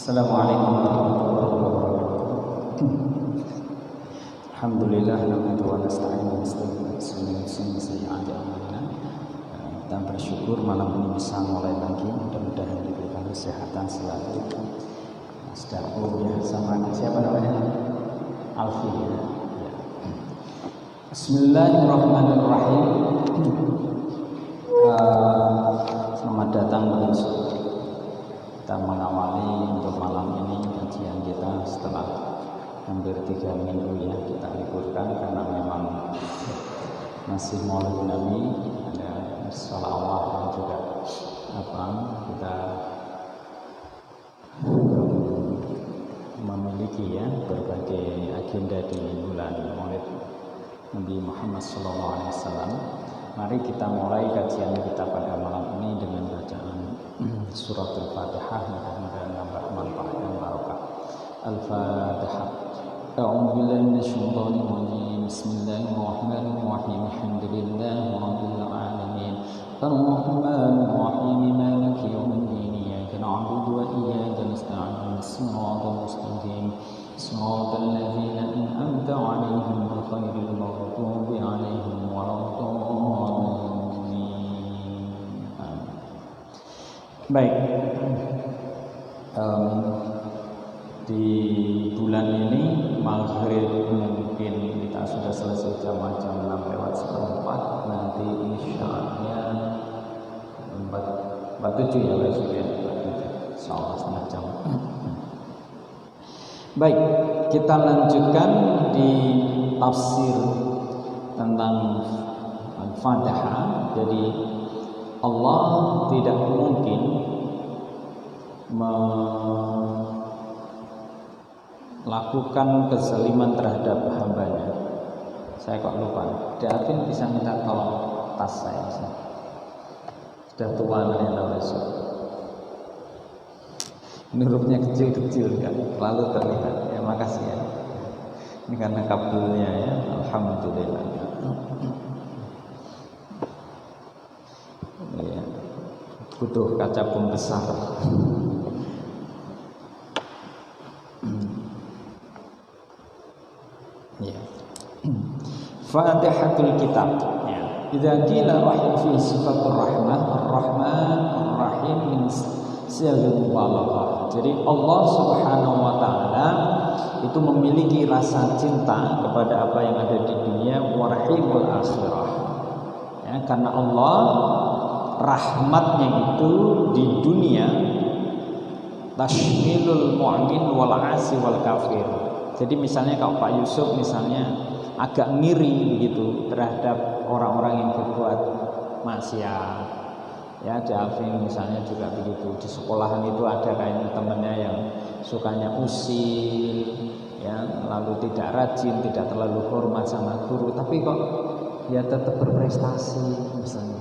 Assalamualaikum warahmatullahi wabarakatuh. Alhamdulillah nahmaduhu wa nasta'inuhu wa nastaghfiruh sayyi'ati a'malina. Kita bersyukur malam ini bisa mulai lagi, mudah-mudahan diberikan kesehatan selalu. Sedangku ya sama siapa namanya? Alfi ya. Bismillahirrahmanirrahim. Selamat datang bersama. Kita mengawali untuk malam ini kajian kita setelah hampir 3 minggu ya kita liburkan karena memang masih Maulid Nabi, ada sholawat dan juga kita memiliki ya berbagai agenda di bulan Maulid Nabi Muhammad SAW. Mari kita mulai kajian kita pada malam ini dengan bacaan Suratul Fatihah, mudah-mudahan nambah manfaat dan barokah. Al-Fatihah. A'udzu billahi minasyaitonir rajim. Bismillahirrahmanirrahim. Alhamdulillahi rabbil alamin. Ar-Rahmanir Rahim. Maliki yaumiddin. Iyyaka na'budu wa iyyaka nasta'in. Shiratal mustaqim. Shiratal ladzina an'amta 'alaihim ghairil maghdubi 'alaihim waladdallin. Baik, di bulan ini maghrib mungkin kita sudah selesai jam 6:04, nanti isya-nya 4:47 ya besok ya, insyaallah setengah jam. Baik, kita lanjutkan di tafsir tentang Al-Fatihah. Jadi Allah tidak mungkin melakukan kezaliman terhadap hambanya. Saya kok lupa. Davin bisa minta tolong tas saya. Sudah tua ternyata besok. Ini hurufnya kecil-kecil kan, lalu terlihat. Ya makasih ya. Ini karena kabelnya ya. Alhamdulillah. Ya, butuh kaca pembesar. Ya. Fatihatul Kitab. Ya. Idza qila rahim fi sifatur rahmah, ar-rahman ar-rahim min siyaghil mubalaghah. Jadi Allah Subhanahu wa taala itu memiliki rasa cinta kepada apa yang ada di dunia, warahimul akhirah. Ya, karena Allah rahmatnya itu di dunia tashmilul mu'min wal 'asi wal kafir. Jadi misalnya kalau Pak Yusuf misalnya agak ngiri begitu terhadap orang-orang yang berbuat maksiat. Ya, di Alvin misalnya juga begitu. Di sekolahan itu ada kayaknya temennya yang sukanya usil, ya, lalu tidak rajin, tidak terlalu hormat sama guru, tapi kok ya tetap berprestasi misalnya.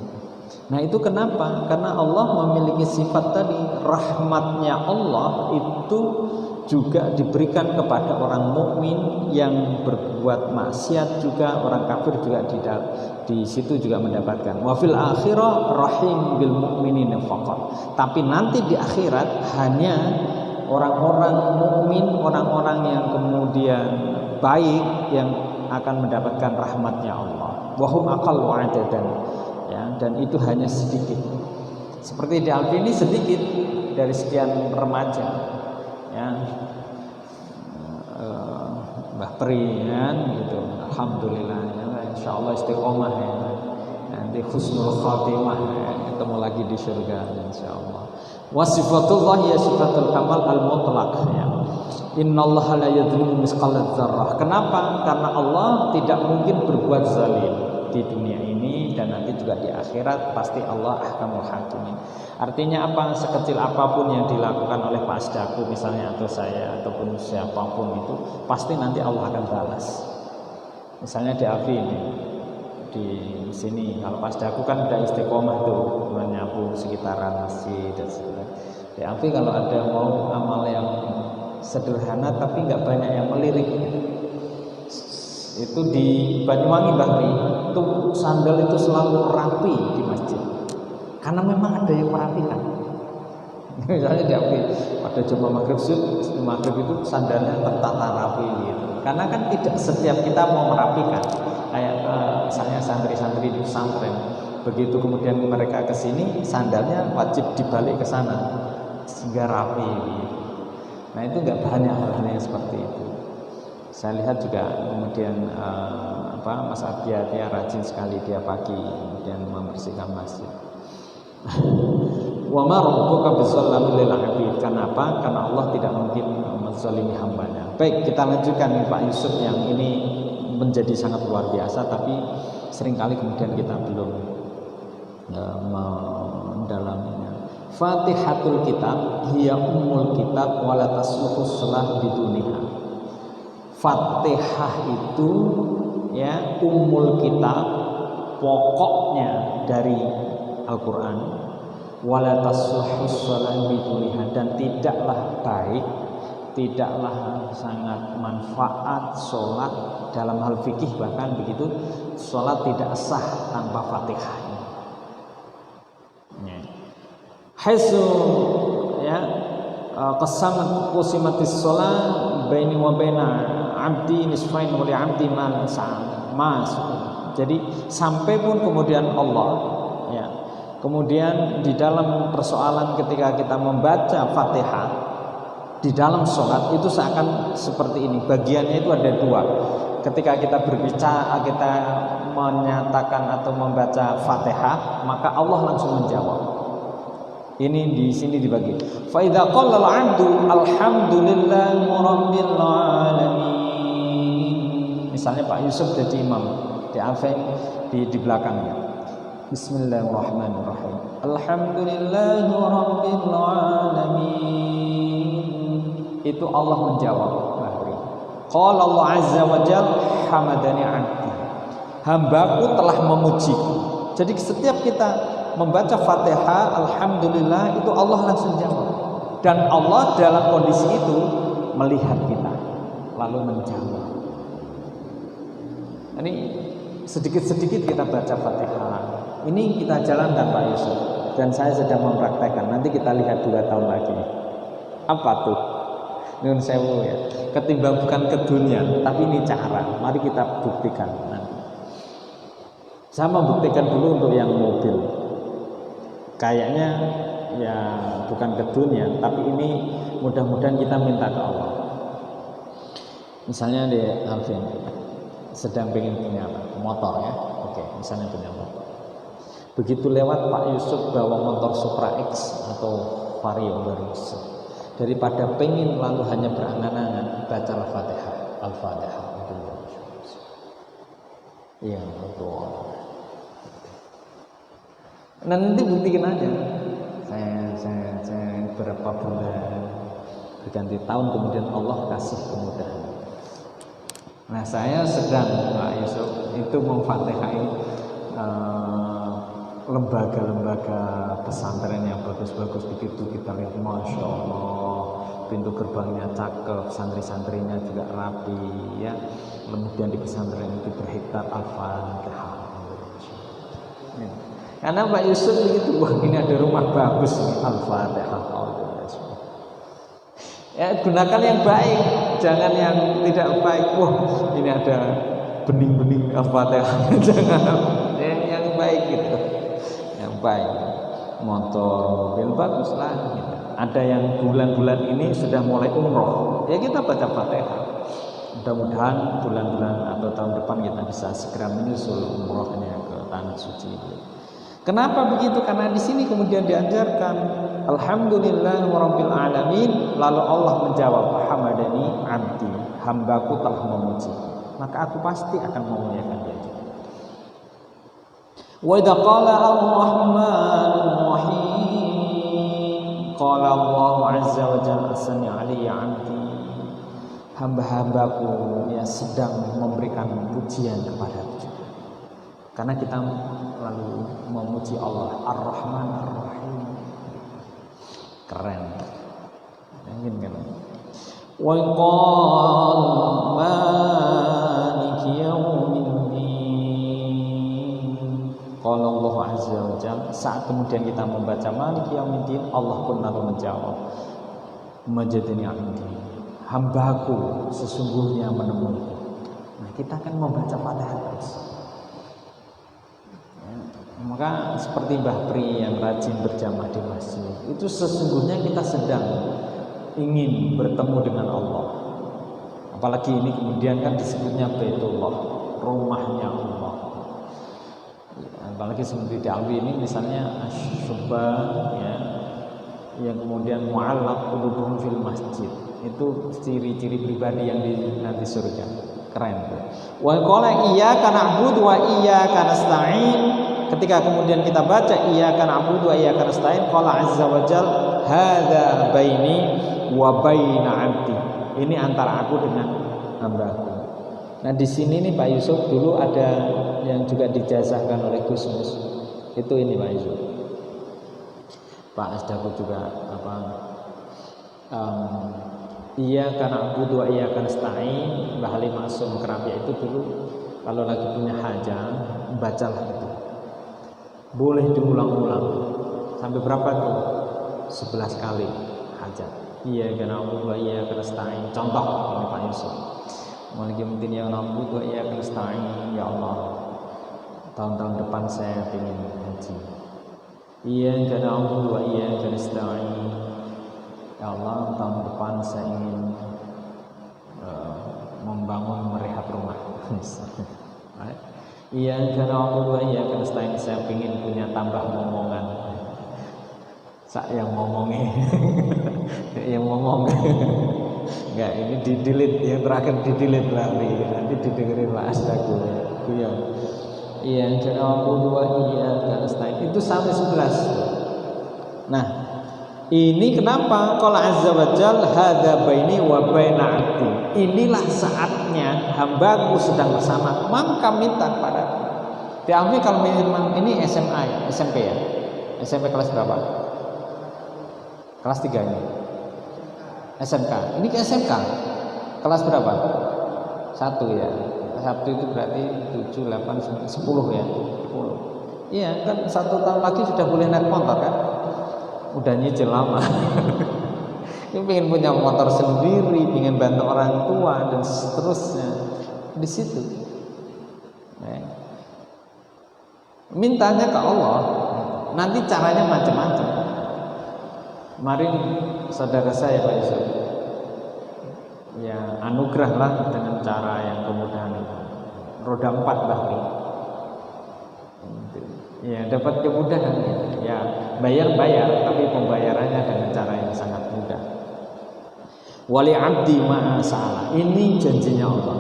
Nah itu kenapa? Karena Allah memiliki sifat tadi, rahmatnya Allah itu juga diberikan kepada orang mukmin yang berbuat maksiat juga, orang kafir juga di situ juga mendapatkan. Wa fil akhirah rahim bil mu'minin faqat. Tapi nanti di akhirat hanya orang-orang mukmin, orang-orang yang kemudian baik yang akan mendapatkan rahmatnya Allah. Wa hum aqallu 'adadan. Ya, dan itu hanya sedikit. Seperti di Alfi ini sedikit dari sekian remaja. Ya, Mbah Pri kan gitu. Alhamdulillah ya, insyaallah istiqomah ya. Nanti husnul khatimah ya, ketemu lagi di surga insyaallah. Wa sifatullah ya sifatul kamal al mutlaq ya. Innallaha la yadzlimu misqala dzarrah. Kenapa? Karena Allah tidak mungkin berbuat zalim di dunia ini dan nanti juga di akhirat pasti Allah ahkamul hakimin. Artinya apa? Sekecil apapun yang dilakukan oleh Pak Asdaku misalnya atau saya ataupun siapapun itu pasti nanti Allah akan balas. Misalnya di Afi ini di sini kalau Pak Asdaku kan udah istiqomah tuh menyapu sekitaran masjid dan sebagainya. Di Afi kalau ada mau amal yang sederhana tapi nggak banyak yang melirik itu di Banyuwangi Bahri itu sandal itu selalu rapi di masjid karena memang ada yang merapikan Misalnya diakui pada Jumat maghrib itu sandalnya tertata rapi gitu. Karena kan tidak setiap kita mau merapikan. Kayak misalnya santri-santri di pesantren, begitu kemudian mereka ke sini, sandalnya wajib dibalik ke sana sehingga rapi gitu. Nah itu nggak banyak hal-hal yang seperti itu. Saya lihat juga kemudian Mas Abdiat ya rajin sekali dia pagi kemudian membersihkan masjid. Wa ma rabbuka bizallamin lil 'abid. Kenapa? Karena Allah tidak mungkin menzalimi hambanya. Baik, kita lanjutkan nih Pak Yusuf yang ini menjadi sangat luar biasa, tapi seringkali kemudian kita belum mendalaminya. Fatihatul kitab hiya ummul kitab wa la tasluhu shalah biduniha. Fatihah itu ya ummul kitab, pokoknya dari Al-Qur'an, wala tasluhu shalah biduniha, dan tidaklah baik, tidaklah sangat manfaat sholat dalam hal fikih, bahkan begitu sholat tidak sah tanpa Fatihah. Haitsu ya qasamat qusimatis sholat baini wa baina abdi nisfain wa li abdi man mas. Jadi sampai pun kemudian Allah ya, kemudian di dalam persoalan ketika kita membaca Fatihah di dalam sholat itu seakan seperti ini, bagiannya itu ada dua. Ketika kita berbicara, kita menyatakan atau membaca Fatihah, maka Allah langsung menjawab. Ini di sini dibagi. Fa idza qala al-'abdu alhamdulillahi rabbil alamin. Misalnya Pak Yusuf jadi imam, di belakangnya. Bismillahirrahmanirrahim. Alhamdulillahi rabbil alamin. Itu Allah menjawab. Qala Allah azza wa jalla hamadani 'abdi. Hambaku telah memujiku. Jadi setiap kita membaca Fatihah alhamdulillah itu Allah langsung jawab. Dan Allah dalam kondisi itu melihat kita lalu menjawab. Ini sedikit-sedikit kita baca Fatihah. Ini kita jalankan Pak Yusuf, dan saya sedang mempraktekkan. Nanti kita lihat 2 tahun lagi. Apa tuh? Nun sewu ya. Ketimbang bukan ke dunia, tapi ini cara. Mari kita buktikan nanti. Saya membuktikan dulu untuk yang mobil. Kayaknya ya bukan ke dunia, tapi ini mudah-mudahan kita minta ke Allah. Misalnya di Alvin sedang pengen punya motor ya. Oke, misalnya punya motor. Begitu lewat Pak Yusuf bawa motor Supra X atau Vario baru. Daripada pengen lalu hanya berangan-angan, baca Al-Fatihah. Al-Fatihah. Iya, betul. Nah, nanti buktikan aja. Saya berapa bulan berganti tahun kemudian Allah kasih kemudahan. Nah, saya sedang Pak Yusuf itu memfatihai lembaga-lembaga pesantren yang bagus-bagus. Begitu kita lihat, masya Allah, pintu gerbangnya cakep, santri-santrinya juga rapi ya. Kemudian di pesantren itu berhektar Al-Fatihah ya. Karena Pak Yusuf begitu, wah ini ada rumah bagus nih, Al-Fatihah ya. Gunakan yang baik, jangan yang tidak baik. Wah ini ada bening-bening Al-Fatihah. Jangan, yang baik gitu, yang baik. Motor, mobil bagus lah gitu. Ada yang bulan-bulan ini sudah mulai umroh, ya kita baca Fatihah. Mudah-mudahan bulan-bulan atau tahun depan kita bisa segera menyusul umrohnya ke tanah suci. Kenapa begitu? Karena di sini kemudian diajarkan alhamdulillahirabbil alamin, lalu Allah menjawab hamadani 'abdi, hambaku telah memuji, maka aku pasti akan memuliakan dia. Wa idza qala ar-rahmanur rahim qala Allah azza wa jalla asni 'alayya 'abdi, hamba-hambaku yang sedang memberikan pujian kepadaku. Karena kita lalu memuji Allah Ar-Rahman Ar-Rahim. Keren. Ingin kan? Wa qala maliki yaumiddin Qala Allah azza wa jalla, saat kemudian kita membaca Maliki Yaumiddin, Allah pun lalu menjawab, Majadani abdi, hambaku sesungguhnya menemuiku. Nah, kita akan membaca Fatihah terus. Ya, maka seperti Mbah Pri yang rajin berjamaah di masjid, itu sesungguhnya kita sedang ingin bertemu dengan Allah. Apalagi ini kemudian kan disebutnya Baitullah, rumahnya Allah. Apalagi seperti di Alwi ini misalnya Asyubba, ya, yang kemudian mu'allaq qulubuhum fil masjid, itu ciri-ciri pribadi yang di nanti surga. Keren. Wa qala iyyaka na'budu wa iyyaka nasta'in. Ketika kemudian kita baca iyyaka na'budu wa iyyaka nasta'in, qala azza wa jalla hadza baini wa baina 'abdi. Ini antara aku dengan hambaku. Nah, di sini nih Pak Yusuf, dulu ada yang juga dijazahkan oleh Gus Mus. Itu ini Pak Yusuf. Pak Asdaku juga apa? Iya karena Abu wa iya karena nasta'in. Mbah Halim Masum Kerapia itu dulu kalau lagi punya hajat, bacalah itu. Boleh diulang-ulang. Sampai berapa tuh? 11 kali hajat. Iya karena Abu wa iya karena nasta'in. Contoh ini Pak Yusuf. Maliki Yaumiddin ya na'budu wa iyyaka nasta'in. Ya Allah, tahun-tahun depan saya ingin haji. Iyyaka na'budu wa iyyaka nasta'in. Ya Allah, tahun depan saya ingin membangun merehab rumah. Iyyaka na'budu wa iyyaka nasta'in. Saya ingin punya tambah momongan. Saya yang ngomongnya yang ngomong. Enggak, ini di-delete, yang terakhir di-delete lah nih. Nanti didengerin Pak Asdaku ya. Iya, jangan dua iya nasta'in. Itu sampai 11. Nah, ini kenapa? Qala azza wa jalla hadza baini wa baina 'abdi. Inilah saatnya hambaku sedang bersama, maka minta kepadaku. Diambil kalau memang ini SMA ya, SMP ya. SMP kelas berapa? Kelas 3 ini. SMK. Ini ke SMK. Kelas berapa? 1 ya. 1 itu berarti 7, 8, 9, 10 ya. 10. Iya, kan 1 tahun lagi sudah boleh naik motor kan? Udah nyicil lama. Ini pengen punya motor sendiri, pengen bantu orang tua dan seterusnya. Di situ. Nah, mintanya ke Allah. Nanti caranya macam-macam. Kemarin saudara saya Pak Yusuf, ya anugerah lah dengan cara yang kemudahan itu. Roda 4 bahkan. Ya dapat kemudahan. Ya bayar, tapi pembayarannya dengan cara yang sangat mudah. Wali abdi ma'a sa'ala. Ini janjinya Allah.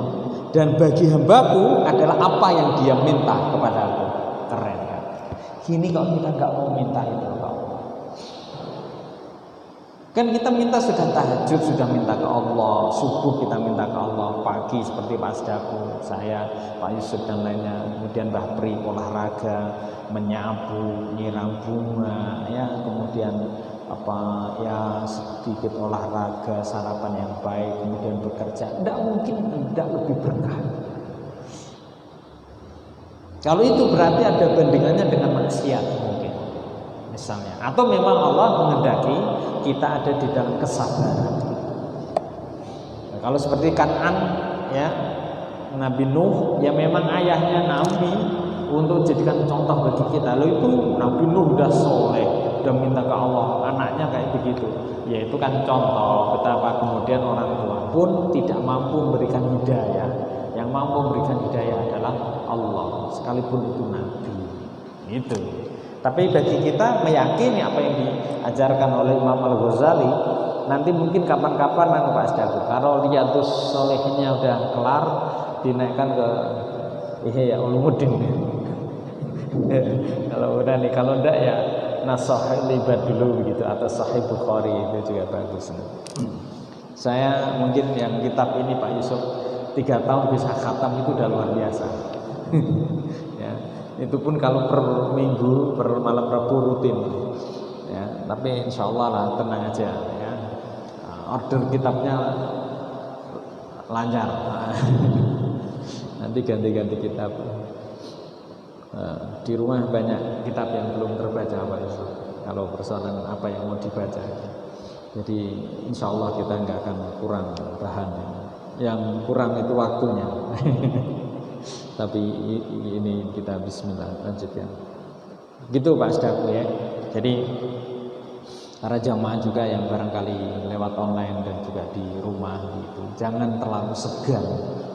Dan bagi hambaku adalah apa yang dia minta kepada aku. Keren kan? Ini kalau kita nggak mau minta itu Pak. Kan kita minta sudah tahajud, sudah minta ke Allah, subuh kita minta ke Allah, pagi seperti Pak Asdaku, saya, Pak Yusuf dan lainnya, kemudian Mbah Pri olahraga, menyapu, nyiram bunga, ya kemudian apa ya sedikit olahraga, sarapan yang baik, kemudian bekerja. Tidak mungkin tidak lebih berkah. Kalau itu berarti ada bandingannya dengan maksiat mungkin. Misalnya, atau memang Allah menghendaki kita ada di dalam kesabaran. Nah, kalau seperti Kan'an ya, Nabi Nuh yang memang ayahnya Nabi untuk jadikan contoh bagi kita. Lalu itu Nabi Nuh udah soleh, udah minta ke Allah, anaknya kayak begitu. Ya itu kan contoh betapa kemudian orang tua pun tidak mampu memberikan hidayah. Yang mampu memberikan hidayah adalah Allah, sekalipun itu Nabi. Itu. Tapi bagi kita meyakini apa yang diajarkan oleh Imam Al-Ghazali, nanti mungkin kapan-kapan Pak Asdaku, kalau Riyadhus Sholihnya udah kelar, dinaikkan ke Ihya Ulumuddin. Kalau udah nih, kalau enggak ya Nasahih Libat dulu begitu, atau Sahih Bukhari itu juga bagus. Saya mungkin yang kitab ini Pak Yusuf 3 tahun bisa khatam itu udah luar biasa. Ya. Itu pun kalau per minggu, per malam Rabu rutin, ya. Tapi insya Allah lah, tenang aja, ya. Order kitabnya lancar. Nanti ganti-ganti kitab. Di rumah banyak kitab yang belum terbaca Pak Yusuf. Kalau persoalan apa yang mau dibaca, jadi insya Allah kita nggak akan kurang bahan. Yang kurang itu waktunya. Tapi ini kita Bismillah lanjutkan. Gitu Pak Sedaku ya. Jadi para jamaah juga yang barangkali lewat online dan juga di rumah gitu, jangan terlalu segan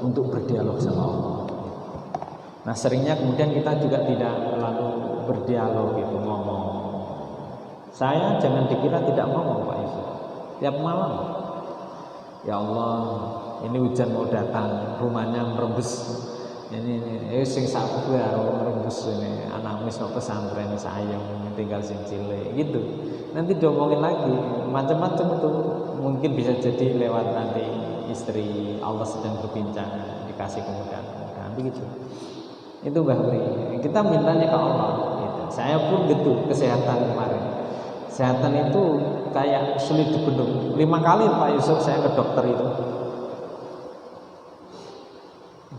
untuk berdialog sama Allah. Nah seringnya kemudian kita juga tidak lalu berdialog gitu, ngomong. Saya jangan dikira tidak ngomong Pak Yusuf. Tiap malam, ya Allah, ini hujan mau datang, rumahnya merembes. Ini sing sabar merembes ini, anak wis kok pesantren sayang tinggal sing cilik gitu. Nanti diomongin lagi macam-macam itu, mungkin bisa jadi lewat nanti istri Allah sedang berbincang dikasih kemudahan begitu. Itu Mbah Pri, kita mintanya ke Allah gitu. Saya pun gitu kesehatan kemarin. Kesehatan itu kayak sulit dibendung. 5 kali Pak Yusuf saya ke dokter itu.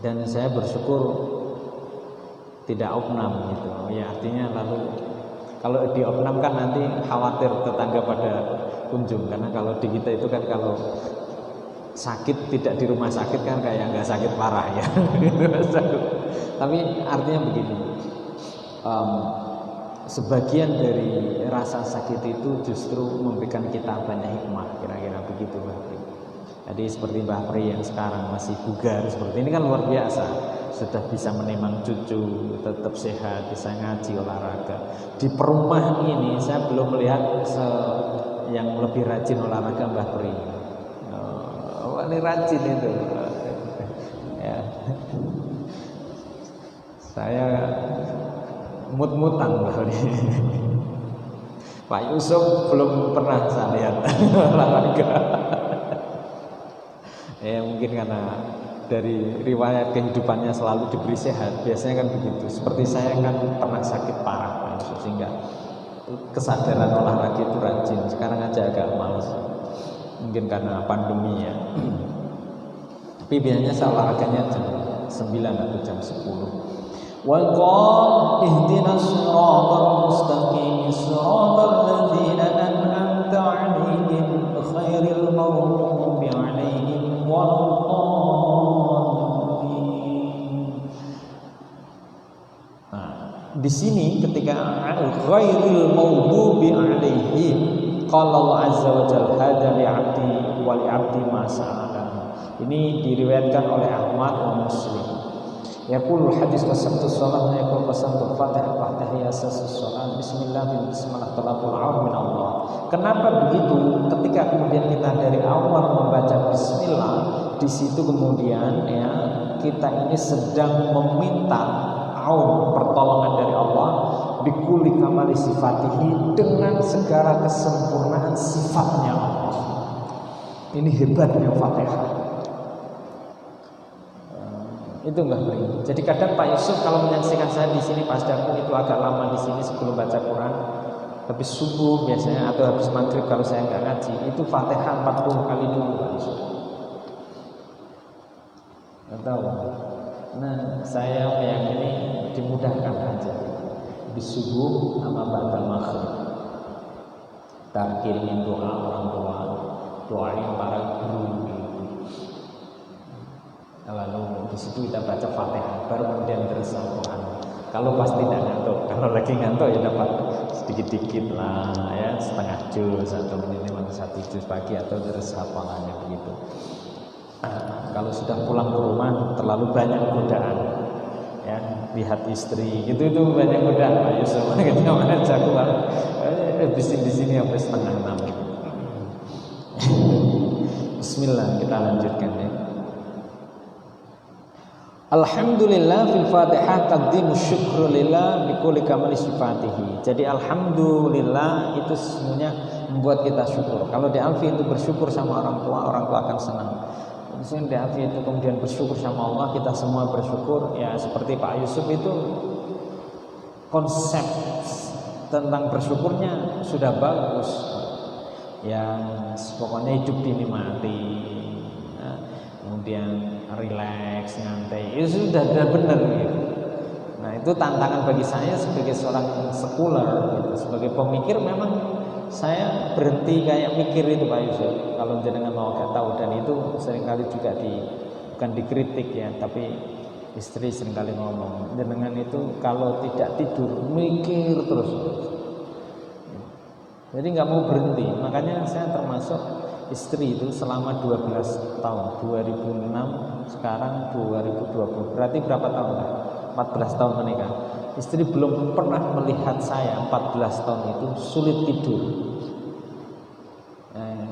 Dan saya bersyukur tidak opnam gitu. Ya artinya lalu kalau di opnam kan nanti khawatir tetangga pada kunjung, karena kalau di kita itu kan kalau sakit tidak di rumah sakit kan kayak nggak sakit parah ya. Tapi artinya begini, sebagian dari rasa sakit itu justru memberikan kita banyak hikmah, kira-kira begitu Mbak Pri. Jadi seperti Mbak Pri yang sekarang masih bugar seperti ini kan luar biasa, sudah bisa menimang cucu, tetap sehat, bisa ngaji, olahraga. Di perumahan ini saya belum melihat yang lebih rajin olahraga Mbak Pri. Ini rajin itu ya. Saya mut-mutan Mbak Pri. Pak Yusuf belum pernah saya lihat olahraga. Ya mungkin karena dari riwayat kehidupannya selalu diberi sehat, biasanya kan begitu. Seperti saya kan pernah sakit parah Pak Yusuf, sehingga kesadaran olahraga itu rajin. Sekarang aja agak malas, mungkin karena pandemi ya. Tapi biasanya saya olahraganya jam 9 atau jam 10. وَقَالْ اهْدِنَا الصِّرَاطَ الْمُسْتَقِيمَ صِرَاطَ الَّذِينَ أَنْعَمْتَ عَلَيْهِمْ غَيْرِ الْمَغْضُوبِ عَلَيْهِمْ وَلَا الضَّالِّينَ. Di sini ketika ghairil maghdubi alaihim, qala Allah azza wa jalla hada li 'abdi wa li 'abdi ma sa'ala. Ini diriwayatkan oleh Ahmad wa Muslim. Yaqul hadis qasamtu shalah yaqul qasamtu fatihah wa tahiyatus shalah bismillah talabul aun min Allah. Kenapa begitu? Ketika kemudian kita dari awal membaca bismillah, di situ kemudian ya kita ini sedang meminta aun, pertolongan dari Allah, bikuli kamali sifatihi, dengan segala kesempurnaan sifatnya Allah. Ini hebatnya Fatihah. Itu Mbah Pri. Jadi kadang Pak Yusuf kalau menyaksikan saya di sini pas Daku itu agak lama di sini sebelum baca Quran. Habis subuh biasanya atau habis maghrib kalau saya nggak ngaji, itu Fatihah 40 kali dulu Pak Yusuf. Nggak tahu. Nah, saya yang ini dimudahkan aja. Di subuh sama ba'da maghrib. Tak kirimin doa orang tua, doain para guru. Lalu di situ kita baca Fatihah, baru kemudian terus Al-Quran. Kalau pas tidak ngantuk, kalau lagi ngantuk ya dapat sedikit-sedikit lah, ya setengah juz atau minimal 1 juz pagi atau terus hafalannya begitu. Kalau sudah pulang ke rumah terlalu banyak godaan, ya lihat istri, itu banyak godaan Pak Yusuf. Kita ngajak keluar, di sini sampai setengah 6. Bismillah, kita lanjutkan ya. Alhamdulillah fil Fatihah taqdimu syukru lillah bikulli kamali sifatihi. Jadi alhamdulillah itu semuanya membuat kita syukur. Kalau di Alfi itu bersyukur sama orang tua akan senang. Di Alfi itu kemudian bersyukur sama Allah, kita semua bersyukur. Ya seperti Pak Yusuf itu konsep tentang bersyukurnya sudah bagus. Yang pokoknya hidup dinikmati. Kemudian relax, nyantai, itu sudah benar gitu. Nah itu tantangan bagi saya sebagai seorang sekuler gitu. Sebagai pemikir memang saya berhenti kayak mikir itu Pak Yusuf. Kalau jenengan mau gak tahu, dan itu seringkali juga bukan dikritik ya, tapi istri seringkali ngomong, jenengan itu kalau tidak tidur mikir terus. Jadi nggak mau berhenti. Makanya saya termasuk istri itu selama 12 tahun, 2006 sekarang 2020. Berarti berapa tahun? 14 tahun menikah. Istri belum pernah melihat saya 14 tahun itu sulit tidur.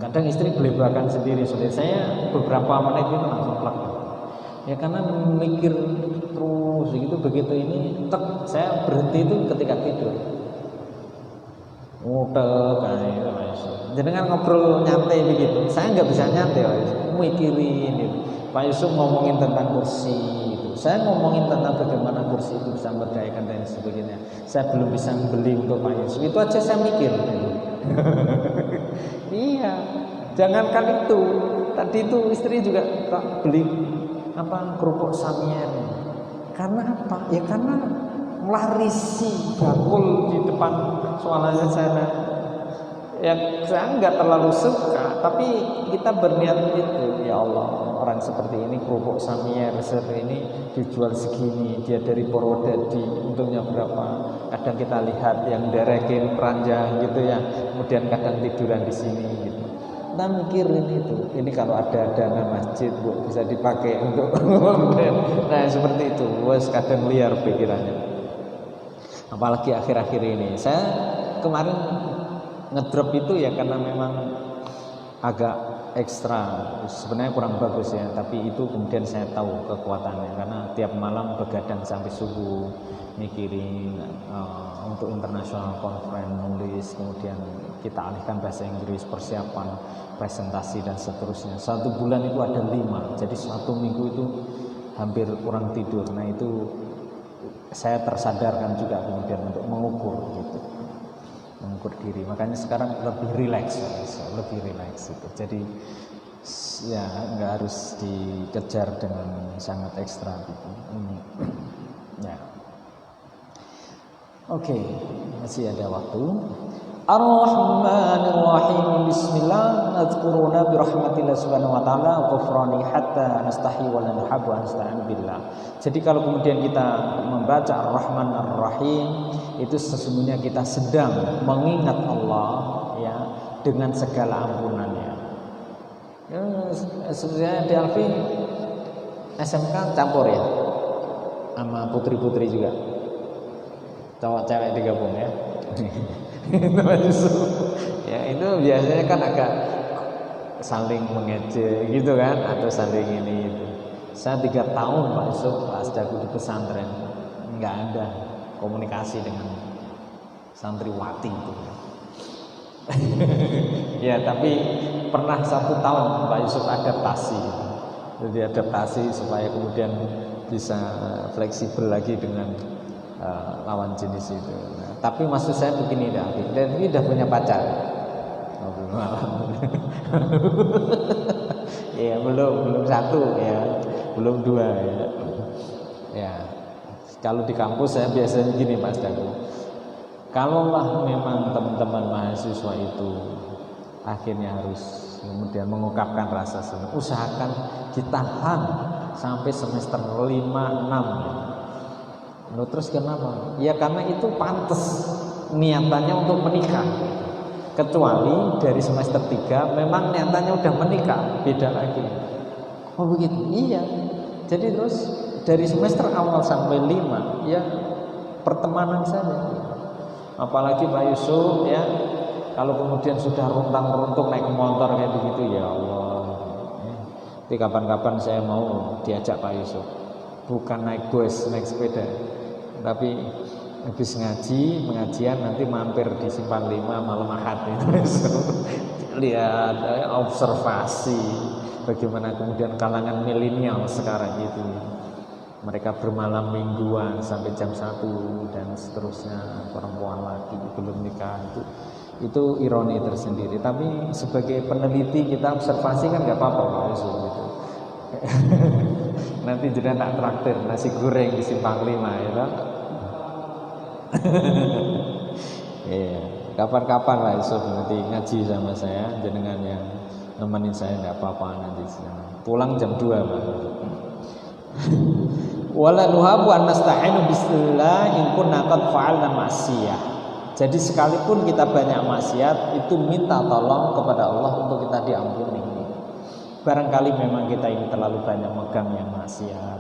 Kadang istri belebakan sendiri sulit. Saya beberapa menit itu langsung plak. Ya karena mikir terus gitu, begitu ini saya berhenti itu ketika tidur. Ngutek kayak gitu. Jangan ngobrol nyantai begitu. Saya nggak bisa nyantai, mikirin itu. Pak Yusuf ngomongin tentang kursi itu. Saya ngomongin tentang bagaimana kursi itu bisa memberdayakan dan sebagainya. Saya belum bisa beli untuk Pak Yusuf. Itu aja saya mikir. Iya. Jangankan itu. Tadi itu istri juga beli kerupuk Samyang. Karena apa? Ya karena melarisi bakul di depan soalnya sana. Ya saya nggak terlalu suka, tapi kita berniat itu, ya Allah, orang seperti ini kerupuk Samyang seperti ini dijual segini, dia dari Purwodadi, untungnya berapa? Kadang kita lihat yang derekin peranjang gitu ya, kemudian kadang tiduran di sini gitu. Kita mikirin itu, ini kalau ada dana masjid Bu, bisa dipakai untuk nah seperti itu, wes kadang liar pikirannya. Apalagi akhir-akhir ini, saya kemarin ngedrop itu ya karena memang agak ekstra, sebenarnya kurang bagus ya, tapi itu kemudian saya tahu kekuatannya karena tiap malam begadang sampai subuh mikirin untuk international conference, nulis, kemudian kita alihkan bahasa Inggris, persiapan presentasi dan seterusnya. 1 bulan itu ada 5, jadi 1 minggu itu hampir kurang tidur. Nah itu saya tersadarkan juga kemudian untuk mengukur gitu, mengukur diri. Makanya sekarang lebih rileks gitu. Jadi ya nggak harus dikejar dengan sangat ekstra gitu. Ya. Oke, masih ada waktu. Ar-Rahmanir-Rahim. Bismillah. Nadzkuruna birahmatillah subhanahu wa ta'ala wa ghufrani hatta nastahi wa lanhabu ansta'in billah. Jadi kalau kemudian kita membaca Ar-Rahman Ar-Rahim, itu sesungguhnya kita sedang mengingat Allah ya dengan segala ampunannya. Ya, sebenarnya di Alfi SMK campur ya, sama putri-putri juga, cowok cewek digabung ya. Ya itu biasanya kan agak saling mengejek gitu kan, atau saling ini itu. Saya 3 tahun Pak Yusuf pas jago di pesantren nggak ada komunikasi dengan santriwati itu. Ya tapi pernah 1 tahun Pak Yusuf adaptasi. Jadi adaptasi supaya kemudian bisa fleksibel lagi dengan lawan jenis itu. Nah, tapi maksud saya begini dan ini udah punya pacar. Oh, belum. Ya belum 1 ya, belum 2 ya. Ya kalau di kampus saya biasanya gini Mas Dago. Kalaulah memang teman-teman mahasiswa itu akhirnya harus kemudian mengungkapkan rasa senang, usahakan ditahan sampai semester 5, 6 ya. Loh, terus kenapa? Ya karena itu pantas niatannya untuk menikah. Kecuali dari semester 3 memang niatannya udah menikah, beda lagi. Oh begitu? Iya. Jadi terus dari semester awal sampai 5 ya pertemanan saja. Apalagi Pak Yusuf ya, kalau kemudian sudah runtang-runtung naik motor kayak begitu, ya Allah. Tapi kapan-kapan saya mau diajak Pak Yusuf, bukan naik bus, naik sepeda, tapi habis pengajian nanti mampir di Simpang 5 malam Ahad itu. Lihat observasi bagaimana kemudian kalangan milenial sekarang itu, mereka bermalam mingguan sampai jam 1 dan seterusnya, perempuan lagi belum nikah, itu ironi tersendiri. Tapi sebagai peneliti kita observasi kan nggak apa-apa Pak Yusuf gitu. Nanti jenengan tak traktir nasi goreng di Simpang 5 ya kan? Iya, kapan-kapan lah Yusuf nanti ngaji sama saya, jenengan yang nemenin saya nggak apa-apa nanti pulang jam 2 Pak. Wala nuhabu an nasta'inu bismillah in kunna qad fa'alna ma'siyah. Jadi sekalipun kita banyak maksiat, itu minta tolong kepada Allah untuk kita diampuni. Barangkali memang kita ini terlalu banyak megang yang maksiat,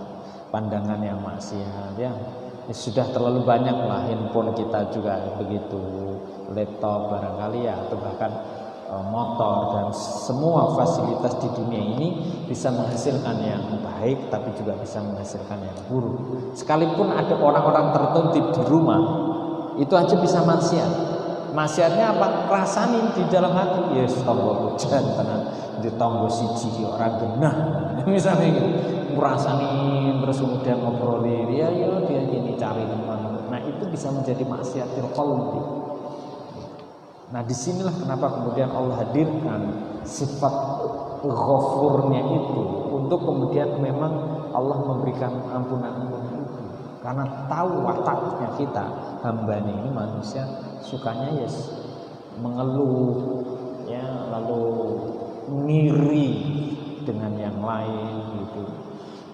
pandangan yang maksiat, ya sudah terlalu banyak lah, handphone kita juga begitu, laptop barangkali ya, atau bahkan motor dan semua fasilitas di dunia ini bisa menghasilkan yang baik tapi juga bisa menghasilkan yang buruk. Sekalipun ada orang-orang tertib di rumah, itu aja bisa maksiat. Maksiatnya apa? Rasani di dalam hati. Yes, Allah hujan tenan di tonggo siji orang genah. Misalnya gitu. Ngurasani terus kemudian ngobrolin, ya dia ini cari teman. Nah, itu bisa menjadi maksiatil qalbi. Nah, disinilah kenapa kemudian Allah hadirkan sifat ghafurnya itu, untuk kemudian memang Allah memberikan ampunan itu, karena tahu wataknya kita hamba ini manusia sukanya yes mengeluh, ya, lalu ngiri dengan yang lain gitu,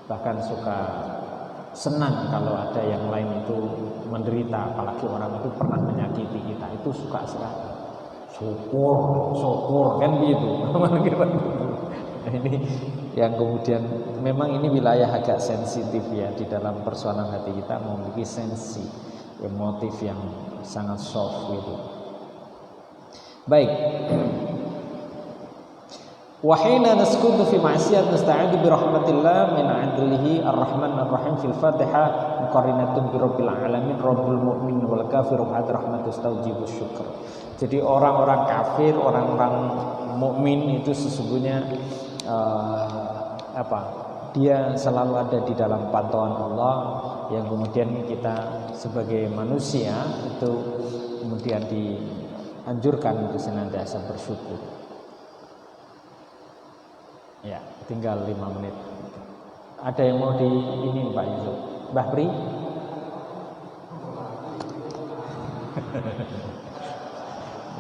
bahkan suka senang kalau ada yang lain itu menderita, apalagi orang itu pernah menyakiti kita, itu suka sekali. Syukur kan gitu. Nah, ini yang kemudian memang ini wilayah agak sensitif ya, di dalam persoalan hati kita memiliki sensi emotif yang sangat soft gitu. Baik. Wa hina naskutu fi ma'siyat nasta'idzu bi rahmatillah min 'adlihi ar-rahman ar-rahim fil Fatihah muqarrinatun bi rabbil alamin rabbul mu'minin wal kafiru ba'd rahmatu staujibu syukur. Jadi orang-orang kafir, orang-orang mukmin itu sesungguhnya dia selalu ada di dalam pantauan Allah, yang kemudian kita sebagai manusia itu kemudian dianjurkan untuk senantiasa bersyukur. Ya, tinggal 5 menit. Ada yang mau ini Pak Yusuf? Mbah Pri?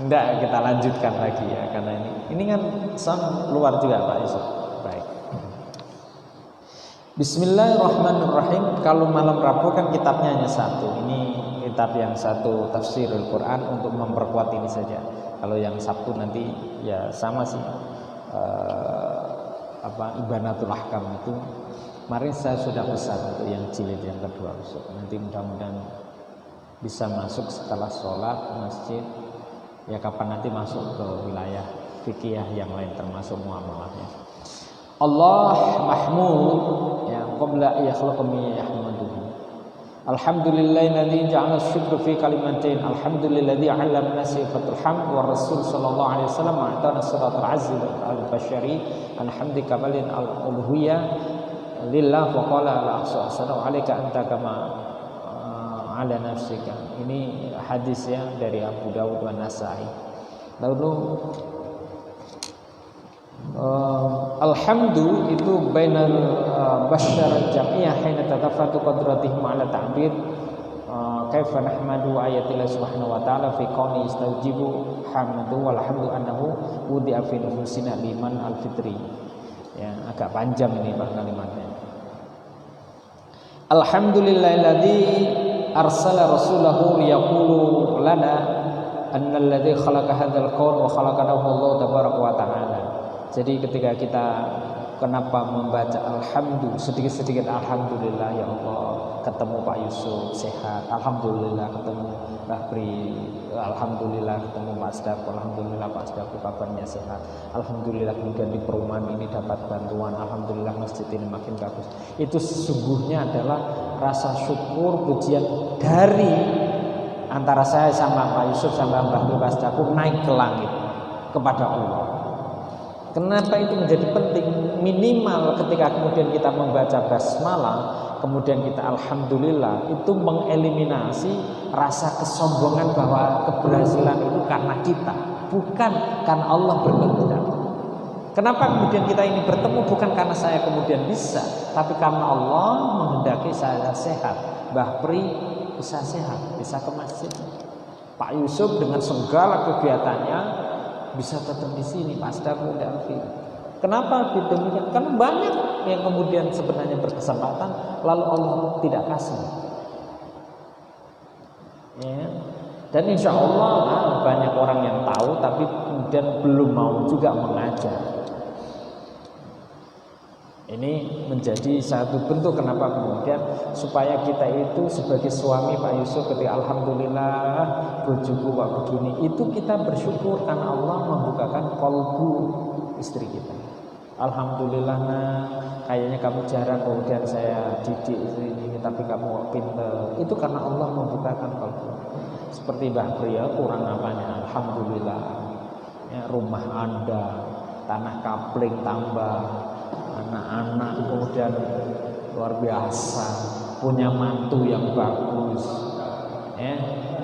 Enggak, kita lanjutkan lagi ya, karena ini kan sound luar juga Pak Yusuf. Baik. Bismillahirrahmanirrahim. Kalau malam Rabu kan kitabnya hanya satu. Ini kitab yang satu, Tafsirul Quran, untuk memperkuat ini saja. Kalau yang Sabtu nanti ya sama sih. Ibanatul Ahkam itu kemarin saya sudah pesan untuk yang jilid yang kedua, nanti mudah-mudahan bisa masuk setelah sholat masjid ya, kapan nanti masuk ke wilayah fikih yang lain termasuk muamalahnya. Allah mahmud ya qabla yakhluqa min yahmaduhu. Alhamdulillahilladzi ja'ala asy-syukra fi kalimatain. Alhamdulilladzi 'allamana sifatul hamd wa rasul sallallahu alaihi wasallam a'tana siratal azzi al-bashari alhamdi kamalin al-uluhiyah lillah wa qala la ahsanu 'alaika anta kama ala nafsika. Ini hadis ya dari Abu Dawud dan Nasai. Lalu alhamdu itu bainal basyar jamiyah hina tatafatu qadratihim ala ta'bir kaifa nahmadu ayatillah subhanahu wa ta'ala fi qawli istaujibu hamdu walhamdu annahu wudi'a fi nufusina liman al-fitri. Ya, agak panjang ini Pak kalimatnya. Alhamdulillahilladzi arsala rasulahu liyaqulu lana annal ladzi khalaqa hadzal qawn wa khalaqanahu Allah tabaraka wa ta'ala. Jadi ketika kita kenapa membaca alhamdulillah sedikit-sedikit, alhamdulillah ya Allah ketemu Pak Yusuf sehat, alhamdulillah ketemu Mbah Pri, alhamdulillah ketemu Pak Asdaq, alhamdulillah Pak Asdaq kabarnya sehat, alhamdulillah kemudian di perumahan ini dapat bantuan, alhamdulillah masjid ini makin bagus. Itu sesungguhnya adalah rasa syukur pujian dari antara saya sama Pak Yusuf sama Mbah Pri Pak Asdaq naik ke langit kepada Allah. Kenapa itu menjadi penting? Minimal ketika kemudian kita membaca basmalah, kemudian kita alhamdulillah, itu mengeliminasi rasa kesombongan bahwa keberhasilan itu karena kita, bukan karena Allah berkehendak. Kenapa kemudian kita ini bertemu? Bukan karena saya kemudian bisa, tapi karena Allah menghendaki saya sehat. Mbah Pri bisa sehat, bisa ke masjid. Pak Yusuf dengan segala kegiatannya bisa tetap di sini, Pak Asdaku dan Alfi. Kenapa demikian? Karena banyak yang kemudian sebenarnya berkesempatan, lalu Allah tidak kasih. Ya. Dan insya Allah banyak orang yang tahu, tapi kemudian belum mau juga mengajar. Ini menjadi satu bentuk kenapa kemudian supaya kita itu sebagai suami Pak Yusuf ketika alhamdulillah bojoku kok begini, itu kita bersyukur karena Allah membukakan kolbu istri kita. Alhamdulillah nah, kayaknya kamu jarang kemudian saya didik istri ini, tapi kamu pintar. Itu karena Allah membukakan kolbu. Seperti Mbah Pria kurang apanya, alhamdulillah. Ya, rumah Anda, tanah kapling tambah, anak-anak kemudian luar biasa, punya mantu yang bagus, ya,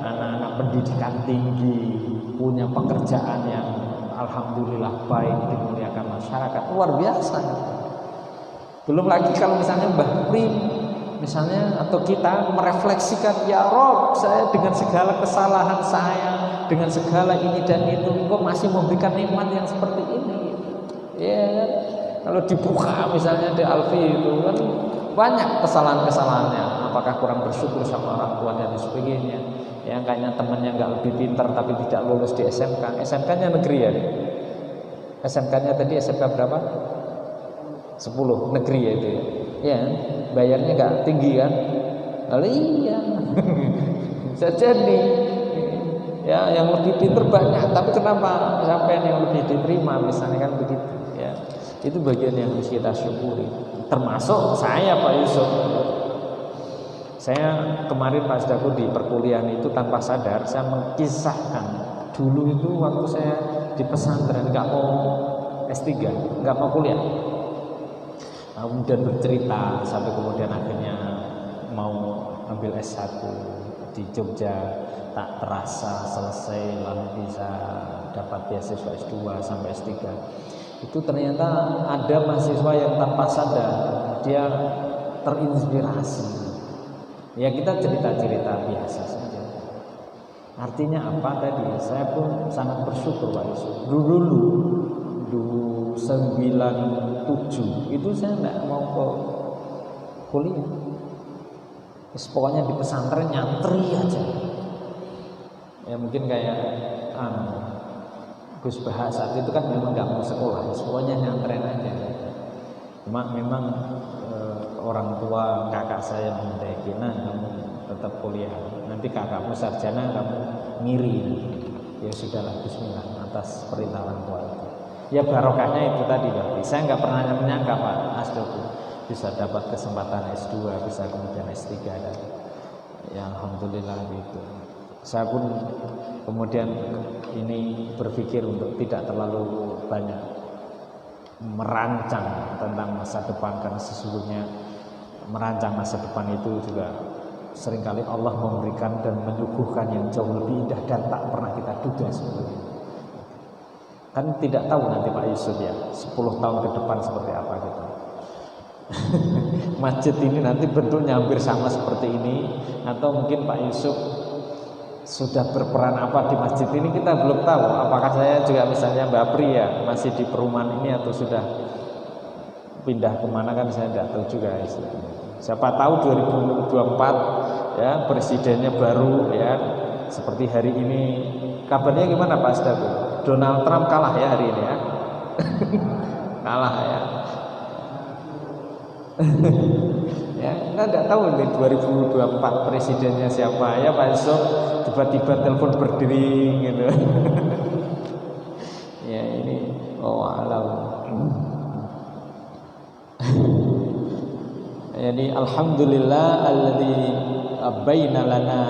anak-anak pendidikan tinggi, punya pekerjaan yang alhamdulillah baik, dimuliakan masyarakat, luar biasa. Belum lagi kalau misalnya Mbah Prim misalnya atau kita merefleksikan, ya Rob, saya dengan segala kesalahan saya, dengan segala ini dan itu, kok masih memberikan nikmat yang seperti ini, ya. Kalau dibuka misalnya di Alfi itu kan banyak kesalahan-kesalahannya, apakah kurang bersyukur sama orang tuanya dan sebagainya. Yang kayaknya temannya nggak lebih pintar tapi tidak lulus di SMK. SMK-nya negeri ya. SMK-nya tadi SMK berapa? 10 negeri ya itu ya. Ya, bayarnya nggak tinggi kan? Lalu iya. Bisa jadi. Ya, yang lebih pintar banyak, tapi kenapa sampai yang lebih diterima misalnya kan begitu ya. Itu bagian yang harus kita syukuri. Termasuk saya Pak Yusuf. Saya kemarin Pak Asdaku di perkuliahan itu tanpa sadar saya mengisahkan dulu itu waktu saya di pesantren nggak mau S3, nggak mau kuliah. Kemudian bercerita sampai kemudian akhirnya mau ambil S1 di Jogja, tak terasa selesai lalu bisa dapat beasiswa S2 sampai S3. Itu ternyata ada mahasiswa yang tanpa sadar dia terinspirasi. Ya kita cerita-cerita biasa saja. Artinya apa tadi? Saya pun sangat bersyukur Pak Yusuf. Dulu 97 itu saya tidak mau ke kuliah. Pokoknya di pesantren nyantri aja. Ya mungkin kayak Gus Bahas saat itu kan memang nggak mau sekolah, semuanya nyantren aja. Cuma memang orang tua kakak saya mendaki, nah kamu tetap kuliah, nanti kakakmu sarjana kamu ngiri. Ya sudahlah, bismillah atas perintah orang tua itu. Ya barokahnya itu tadi berarti. Saya nggak pernah menyangka Pak Asdaku bisa dapat kesempatan S2, bisa kemudian S3 dan ya alhamdulillah gitu. Saya pun kemudian ini berpikir untuk tidak terlalu banyak merancang tentang masa depan, karena sesungguhnya merancang masa depan itu juga seringkali Allah memberikan dan menyuguhkan yang jauh lebih indah dan tak pernah kita duga sebelumnya. Kan tidak tahu nanti Pak Yusuf ya 10 tahun ke depan seperti apa gitu. Masjid ini nanti bentuknya hampir sama seperti ini, atau mungkin Pak Yusuf sudah berperan apa di masjid ini kita belum tahu. Apakah saya juga misalnya Mbak Pri ya masih di perumahan ini atau sudah pindah kemana kan saya tidak tahu juga istilahnya. Siapa tahu 2024 ya presidennya baru ya, seperti hari ini. Kabarnya gimana Pak Asdaku? Donald Trump kalah ya hari ini ya. Kalah ya. Ya, kita tidak tahu nih 2024 presidennya siapa ya Pak Yusuf, tiba-tiba telepon berdering gitu. Ya ini alam. Jadi alhamdulillah alladzi baina lana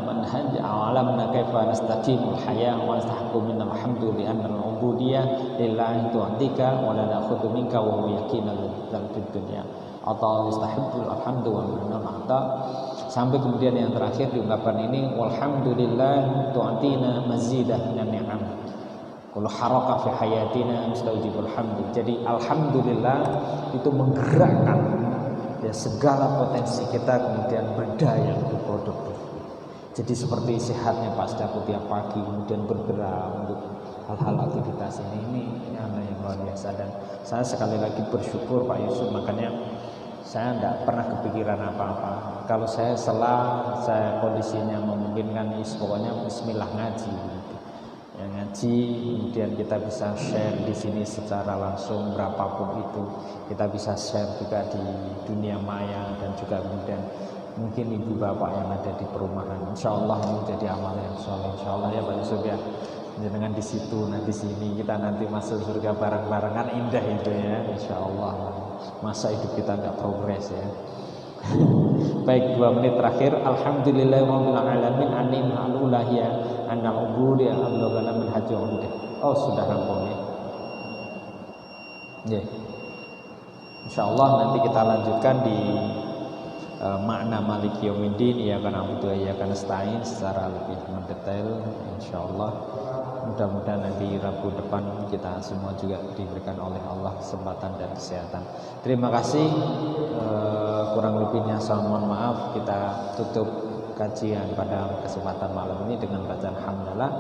manhaj alamna kaifa nastaqimul haya wa nastahqu minal hamdu li anna al-ubudiyyah lillahi tu'tika wa la na'khudhu minka wa yaqina fid dunya atau istahibbul alhamdu wa minal a'ta, sampai kemudian yang terakhir diungkapkan ini walhamdulillah tu'tina mazidah minan ni'am kullu haraka fi hayatina mustawjibul hamd. Jadi alhamdulillah itu menggerakkan ya segala potensi kita kemudian berdaya untuk produktif. Jadi seperti sehatnya Pak Sdaku tiap pagi kemudian bergerak untuk hal-hal aktivitas ini yang luar biasa. Dan saya sekali lagi bersyukur Pak Yusuf, makanya saya tidak pernah kepikiran apa-apa. Kalau saya kondisinya memungkinkan, pokoknya bismillah ngaji. Ya, ngaji, kemudian kita bisa share di sini secara langsung berapapun itu. Kita bisa share juga di dunia maya dan juga kemudian mungkin ibu bapak yang ada di perumahan. Insya Allah ini jadi amal yang soleh. Insya Allah ya Pak Yusuf ya. Dengan di situ, nah di sini kita nanti masuk surga bareng-bareng, kan indah itu ya. Insya Allah. Masa hidup kita nggak progres ya. Baik, 2 menit terakhir. Alhamdulillahirabbil alamin anim alulah ya anal ubudi ablogana min haji umdah. Oh sudah rampung ya. Ya. Insya Allah nanti kita lanjutkan di makna Maliki Yaumiddin, ya karena butuh ya karena nasta'in secara lebih mendetail. Insya Allah mudah-mudahan nanti Rabu depan kita semua juga diberikan oleh Allah kesempatan dan kesehatan. Terima kasih. Kurang lebihnya saya mohon maaf. Kita tutup kajian pada kesempatan malam ini dengan bacaan hamdalah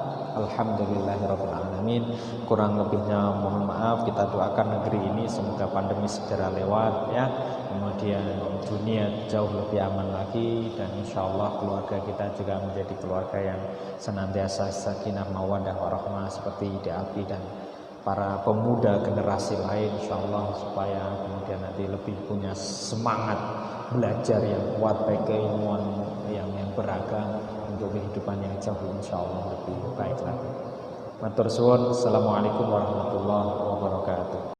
alhamdulillahirabbil alamin. Kurang lebihnya mohon maaf. Kita doakan negeri ini semoga pandemi segera lewat ya. Kemudian dunia jauh lebih aman lagi, dan insya Allah keluarga kita juga menjadi keluarga yang senantiasa sakinah mawaddah warahmah seperti Abi dan para pemuda generasi lain, insya Allah, supaya kemudian nanti lebih punya semangat belajar yang kuat, baik keilmuan yang beragam untuk kehidupan yang jauh insya Allah lebih baik lagi. Matur suwun. Assalamualaikum warahmatullahi wabarakatuh.